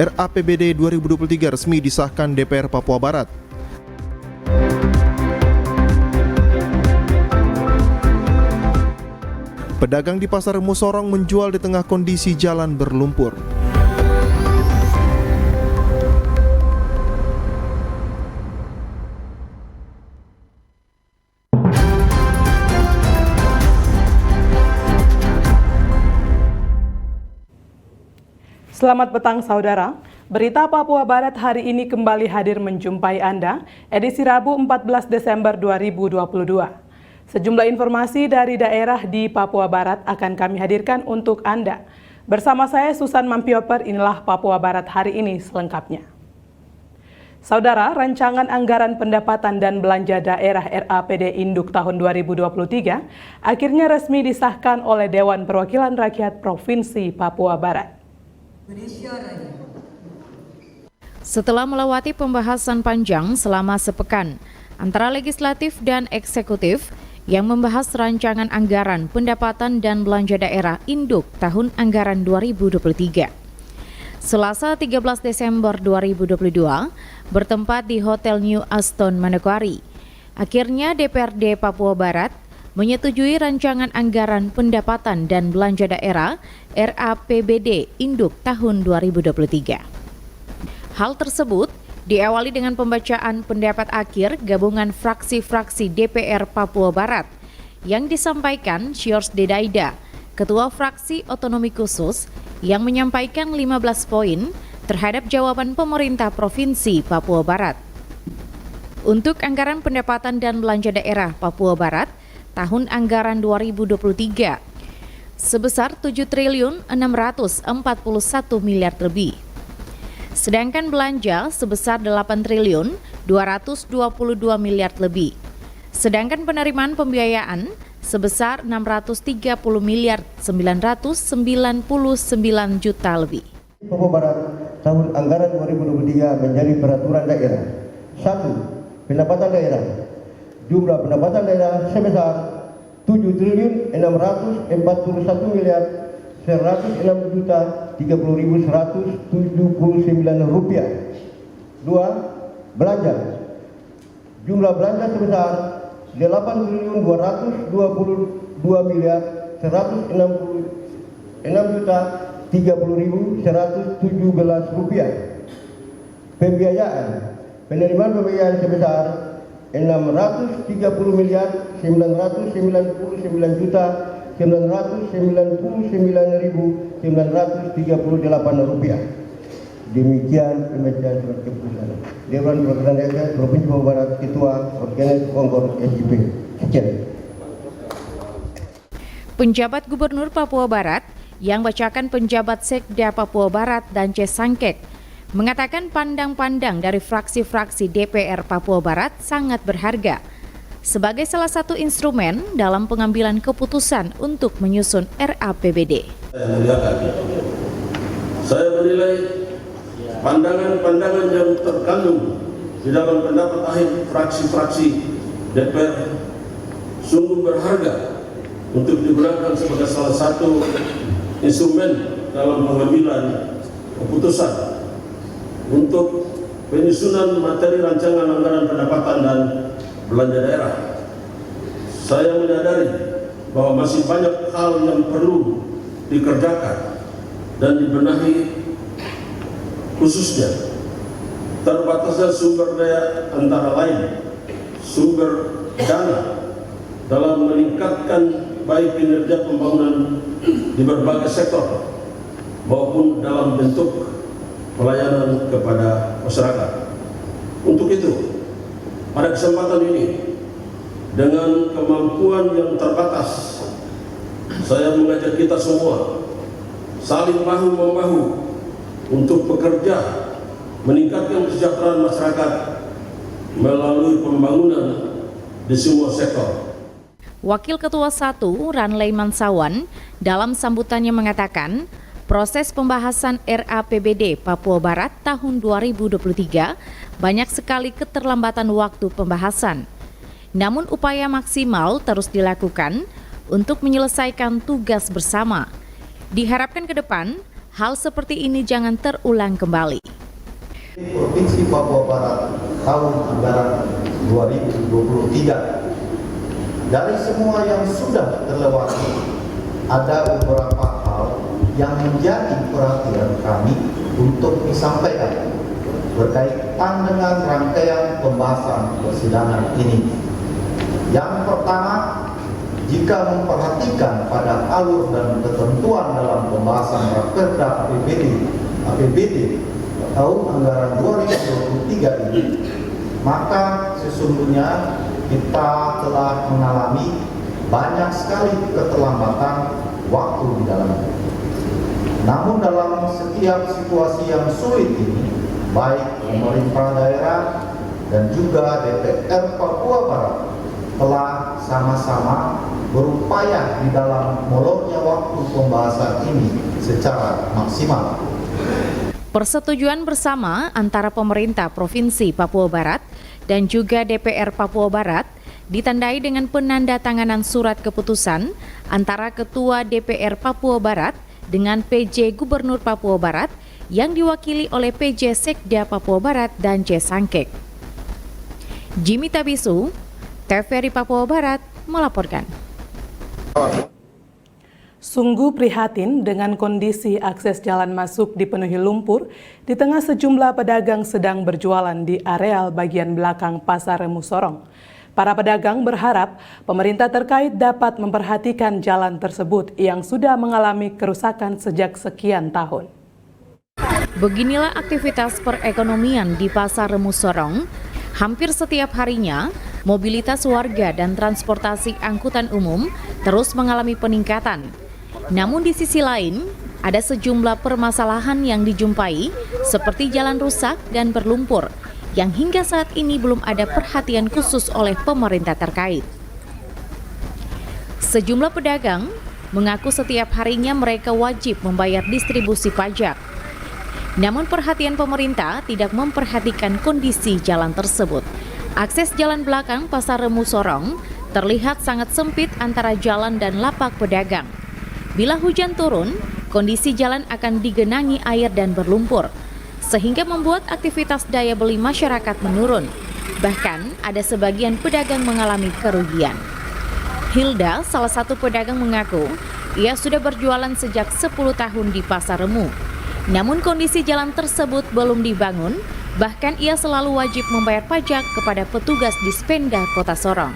RAPBD 2023 resmi disahkan DPR Papua Barat. Pedagang di Pasar Musorong menjual di tengah kondisi jalan berlumpur. Selamat petang saudara, berita Papua Barat hari ini kembali hadir menjumpai Anda, edisi Rabu 14 Desember 2022. Sejumlah informasi dari daerah di Papua Barat akan kami hadirkan untuk Anda. Bersama saya Susan Mampioper, inilah Papua Barat hari ini selengkapnya. Saudara, rancangan anggaran pendapatan dan belanja daerah RAPD Induk tahun 2023 akhirnya resmi disahkan oleh Dewan Perwakilan Rakyat Provinsi Papua Barat. Setelah melewati pembahasan panjang selama sepekan antara legislatif dan eksekutif yang membahas rancangan anggaran pendapatan dan belanja daerah Induk tahun anggaran 2023. Selasa 13 Desember 2022 bertempat di Hotel New Aston Manokwari. Akhirnya DPRD Papua Barat menyetujui rancangan anggaran pendapatan dan belanja daerah RAPBD Induk tahun 2023. Hal tersebut diawali dengan pembacaan pendapat akhir gabungan fraksi-fraksi DPR Papua Barat yang disampaikan Syors Dedaida, Ketua Fraksi Otonomi Khusus, yang menyampaikan 15 poin terhadap jawaban pemerintah Provinsi Papua Barat. Untuk anggaran pendapatan dan belanja daerah Papua Barat tahun anggaran 2023 sebesar 7.641 miliar lebih. Sedangkan belanja sebesar 8.222 miliar lebih. Sedangkan penerimaan pembiayaan sebesar 630 miliar 999 juta lebih. Papua Barat tahun anggaran 2023 menjadi peraturan daerah. 1. Pendapatan daerah. Jumlah pendapatan daerah sebesar 7.641 miliar 106 juta 30.179 rupiah. 2. Belanja. Jumlah belanja sebesar 8.222 miliar 166 juta 30.117 rupiah. Pembiayaan. Penerimaan pembiayaan sebesar 630 miliar 999 juta 999.938 rupiah. Demikian pembacaan surat keputusan Dewan Perwakilan Rakyat Provinsi Papua Barat, Ketua Organisasi Kongkor SIP. Sekian. Penjabat Gubernur Papua Barat yang bacakan penjabat Sekda Papua Barat dan C. Sangkek mengatakan pandang-pandang dari fraksi-fraksi DPR Papua Barat sangat berharga sebagai salah satu instrumen dalam pengambilan keputusan untuk menyusun RAPBD. Saya menilai pandangan-pandangan yang terkandung di dalam pendapat akhir fraksi-fraksi DPR sungguh berharga untuk digunakan sebagai salah satu instrumen dalam pengambilan keputusan untuk penyusunan materi rancangan anggaran pendapatan dan belanja daerah. Saya menyadari bahwa masih banyak hal yang perlu dikerjakan dan dibenahi, khususnya terbatasnya sumber daya antara lain sumber dana dalam meningkatkan baik kinerja pembangunan di berbagai sektor maupun dalam bentuk pelayanan kepada masyarakat. Untuk itu, pada kesempatan ini, dengan kemampuan yang terbatas, saya mengajak kita semua saling bahu-membahu untuk bekerja meningkatkan kesejahteraan masyarakat melalui pembangunan di semua sektor. Wakil Ketua 1 Ranley Mansawan dalam sambutannya mengatakan, proses pembahasan RAPBD Papua Barat tahun 2023 banyak sekali keterlambatan waktu pembahasan. Namun upaya maksimal terus dilakukan untuk menyelesaikan tugas bersama. Diharapkan ke depan hal seperti ini jangan terulang kembali. Provinsi Papua Barat tahun anggaran 2023. Dari semua yang sudah terlewati, ada beberapa hal yang menjadi perhatian kami untuk disampaikan berkaitan dengan rangkaian pembahasan persidangan ini. Yang pertama, jika memperhatikan pada alur dan ketentuan dalam pembahasan Raperda APBD tahun anggaran 2023 ini, maka sesungguhnya kita telah mengalami banyak sekali keterlambatan waktu di dalamnya. Namun dalam setiap situasi yang sulit ini, baik pemerintah daerah dan juga DPR Papua Barat telah sama-sama berupaya di dalam molornya waktu pembahasan ini secara maksimal. Persetujuan bersama antara pemerintah Provinsi Papua Barat dan juga DPR Papua Barat ditandai dengan penandatanganan surat keputusan antara Ketua DPR Papua Barat dengan PJ Gubernur Papua Barat yang diwakili oleh PJ Sekda Papua Barat dan C. Sangkek. Jimmy Tabisu, TVRI Papua Barat melaporkan. Sungguh prihatin dengan kondisi akses jalan masuk dipenuhi lumpur di tengah sejumlah pedagang sedang berjualan di areal bagian belakang Pasar Remu Sorong. Para pedagang berharap pemerintah terkait dapat memperhatikan jalan tersebut yang sudah mengalami kerusakan sejak sekian tahun. Beginilah aktivitas perekonomian di Pasar Remu Sorong. Hampir setiap harinya, mobilitas warga dan transportasi angkutan umum terus mengalami peningkatan. Namun di sisi lain, ada sejumlah permasalahan yang dijumpai seperti jalan rusak dan berlumpur yang hingga saat ini belum ada perhatian khusus oleh pemerintah terkait. Sejumlah pedagang mengaku setiap harinya mereka wajib membayar distribusi pajak. Namun perhatian pemerintah tidak memperhatikan kondisi jalan tersebut. Akses jalan belakang Pasar Remu Sorong terlihat sangat sempit antara jalan dan lapak pedagang. Bila hujan turun, kondisi jalan akan digenangi air dan berlumpur, sehingga membuat aktivitas daya beli masyarakat menurun. Bahkan ada sebagian pedagang mengalami kerugian. Hilda, salah satu pedagang mengaku, ia sudah berjualan sejak 10 tahun di Pasar Remu. Namun kondisi jalan tersebut belum dibangun, bahkan ia selalu wajib membayar pajak kepada petugas Dispenda Kota Sorong.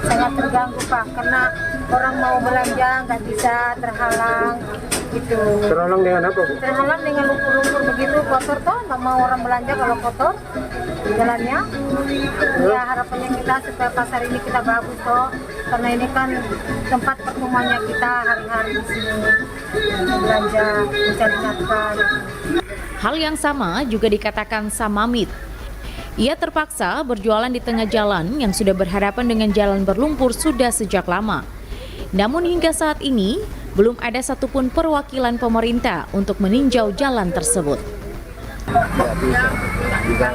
Sangat terganggu Pak, karena orang mau belanja nggak bisa, terhalang gitu. Terhalang dengan apa? Terhalang dengan lumpur-lumpur begitu, kotor toh, nggak mau orang belanja kalau kotor jalannya. Ya harapannya kita supaya pasar ini kita bagus toh, karena ini kan tempat pertemuannya kita hari-hari di sini belanja, mencari nafkah. Hal yang sama juga dikatakan Samamit. Ia terpaksa berjualan di tengah jalan yang sudah berhadapan dengan jalan berlumpur sudah sejak lama. Namun hingga saat ini, belum ada satupun perwakilan pemerintah untuk meninjau jalan tersebut. Tidak bisa, juga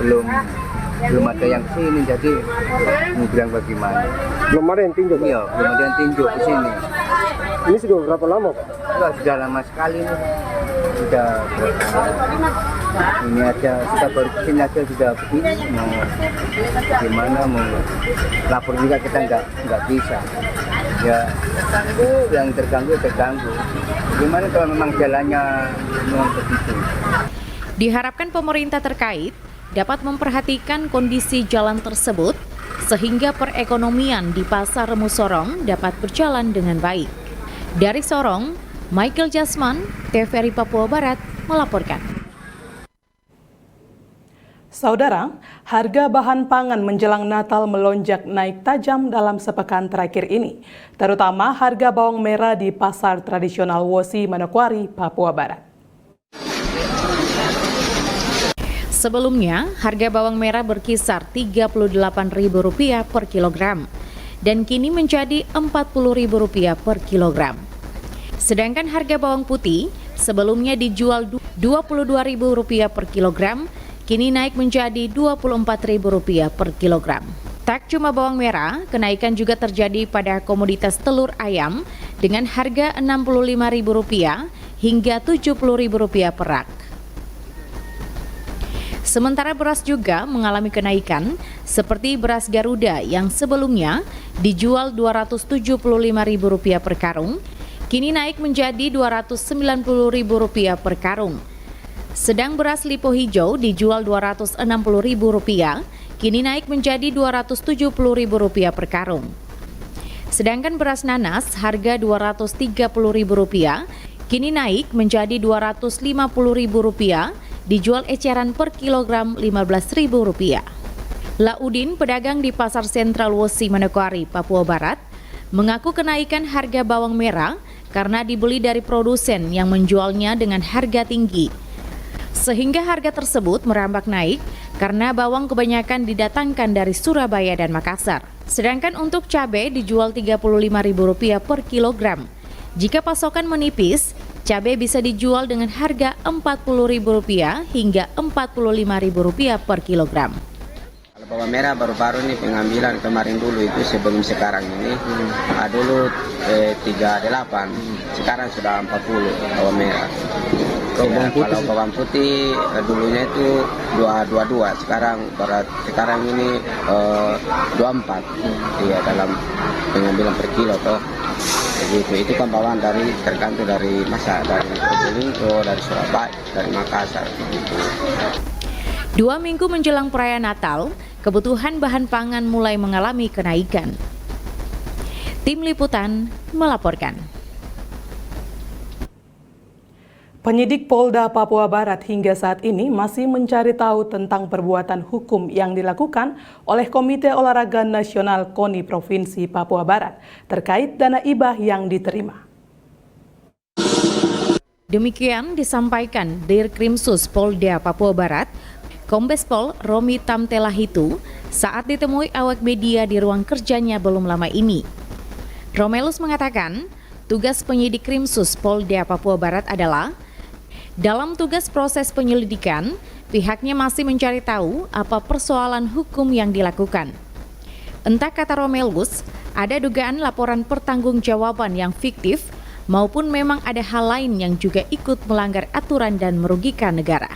belum ada yang kesini, jadi mau bilang bagaimana. Belum ada yang tinjau? Iya, belum ada yang tinjau ke sini. Ini sudah berapa lama Pak? Sudah lama sekali nih. Sudah ini aja, sudah baru kesini aja sudah begini, mau gimana, mau lapor juga kita nggak bisa. Ya, yang terganggu. Gimana kalau memang jalannya memang begitu. Diharapkan pemerintah terkait dapat memperhatikan kondisi jalan tersebut sehingga perekonomian di Pasar Remu Sorong dapat berjalan dengan baik. Dari Sorong, Michael Jasman, TVRI Papua Barat melaporkan. Saudara, harga bahan pangan menjelang Natal melonjak naik tajam dalam sepekan terakhir ini, terutama harga bawang merah di pasar tradisional Wosi, Manokwari, Papua Barat. Sebelumnya, harga bawang merah berkisar Rp38.000 per kilogram dan kini menjadi Rp40.000 per kilogram. Sedangkan harga bawang putih sebelumnya dijual Rp22.000 per kilogram, kini naik menjadi Rp24.000 per kilogram. Tak cuma bawang merah, kenaikan juga terjadi pada komoditas telur ayam dengan harga Rp65.000 hingga Rp70.000 per rak. Sementara beras juga mengalami kenaikan, seperti beras Garuda yang sebelumnya dijual Rp275.000 per karung, kini naik menjadi Rp290.000 per karung. Sedang beras Lipo Hijau dijual Rp260.000, kini naik menjadi Rp270.000 per karung. Sedangkan beras nanas harga Rp230.000, kini naik menjadi Rp250.000, dijual eceran per kilogram Rp15.000. Laudin, pedagang di Pasar Sentral Wosi, Manokwari, Papua Barat, mengaku kenaikan harga bawang merah karena dibeli dari produsen yang menjualnya dengan harga tinggi. Sehingga harga tersebut merambat naik karena bawang kebanyakan didatangkan dari Surabaya dan Makassar. Sedangkan untuk cabai dijual Rp35.000 per kilogram. Jika pasokan menipis, cabai bisa dijual dengan harga Rp40.000 hingga Rp45.000 per kilogram. Kalau bawang merah baru-baru ini pengambilan kemarin dulu itu sebelum sekarang ini. Dulu 38, sekarang sudah 40 bawang merah. Kalau bawang putih dulunya itu 222, sekarang ini 24. Iya, dalam pengambilan per kilo toh. Begitu. Itu kan bawang tergantung dari Probolinggo, dari Surabaya, dari Makassar. 2 minggu menjelang perayaan Natal, kebutuhan bahan pangan mulai mengalami kenaikan. Tim Liputan melaporkan. Penyidik Polda Papua Barat hingga saat ini masih mencari tahu tentang perbuatan hukum yang dilakukan oleh Komite Olahraga Nasional KONI Provinsi Papua Barat terkait dana hibah yang diterima. Demikian disampaikan Dirkrimsus Polda Papua Barat, Kombes Pol Romi Tamtelahitu saat ditemui awak media di ruang kerjanya belum lama ini. Romelus mengatakan, tugas penyidik Krimsus Polda Papua Barat adalah dalam tugas proses penyelidikan, pihaknya masih mencari tahu apa persoalan hukum yang dilakukan. Entah kata Romelus, ada dugaan laporan pertanggungjawaban yang fiktif maupun memang ada hal lain yang juga ikut melanggar aturan dan merugikan negara.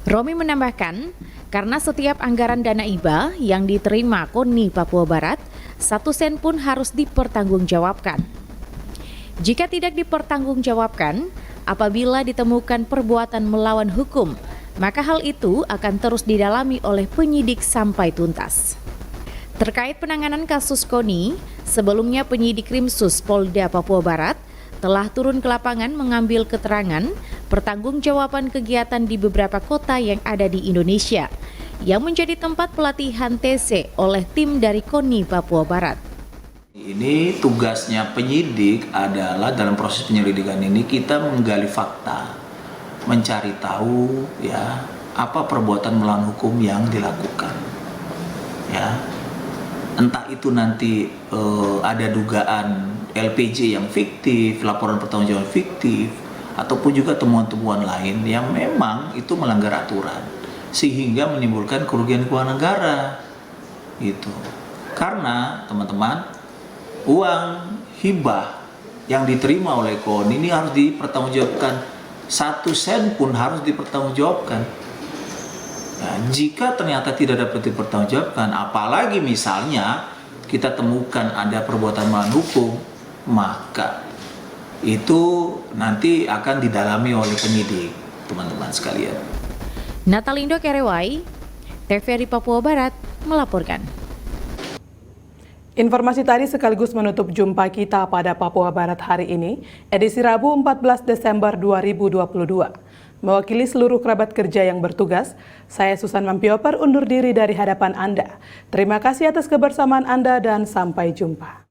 Romi menambahkan, karena setiap anggaran dana hibah yang diterima KONI Papua Barat, 1 sen pun harus dipertanggungjawabkan. Jika tidak dipertanggungjawabkan, apabila ditemukan perbuatan melawan hukum, maka hal itu akan terus didalami oleh penyidik sampai tuntas. Terkait penanganan kasus KONI, sebelumnya penyidik Krimsus Polda Papua Barat telah turun ke lapangan mengambil keterangan pertanggungjawaban kegiatan di beberapa kota yang ada di Indonesia, yang menjadi tempat pelatihan TC oleh tim dari KONI Papua Barat. Ini tugasnya penyidik adalah dalam proses penyelidikan ini kita menggali fakta, mencari tahu ya apa perbuatan melawan hukum yang dilakukan. Ya. Entah itu nanti ada dugaan LPJ yang fiktif, laporan pertanggungjawaban fiktif, ataupun juga temuan-temuan lain yang memang itu melanggar aturan sehingga menimbulkan kerugian keuangan negara. Gitu. Karena teman-teman, uang hibah yang diterima oleh KONI ini harus dipertanggungjawabkan, 1 sen pun harus dipertanggungjawabkan. Nah, jika ternyata tidak dapat dipertanggungjawabkan, apalagi misalnya kita temukan ada perbuatan melawan hukum, maka itu nanti akan didalami oleh penyidik, teman-teman sekalian. Natalindo Kerewai, TVRI Papua Barat melaporkan. Informasi tadi sekaligus menutup jumpa kita pada Papua Barat hari ini, edisi Rabu 14 Desember 2022. Mewakili seluruh kerabat kerja yang bertugas, saya Susan Mampioper undur diri dari hadapan Anda. Terima kasih atas kebersamaan Anda dan sampai jumpa.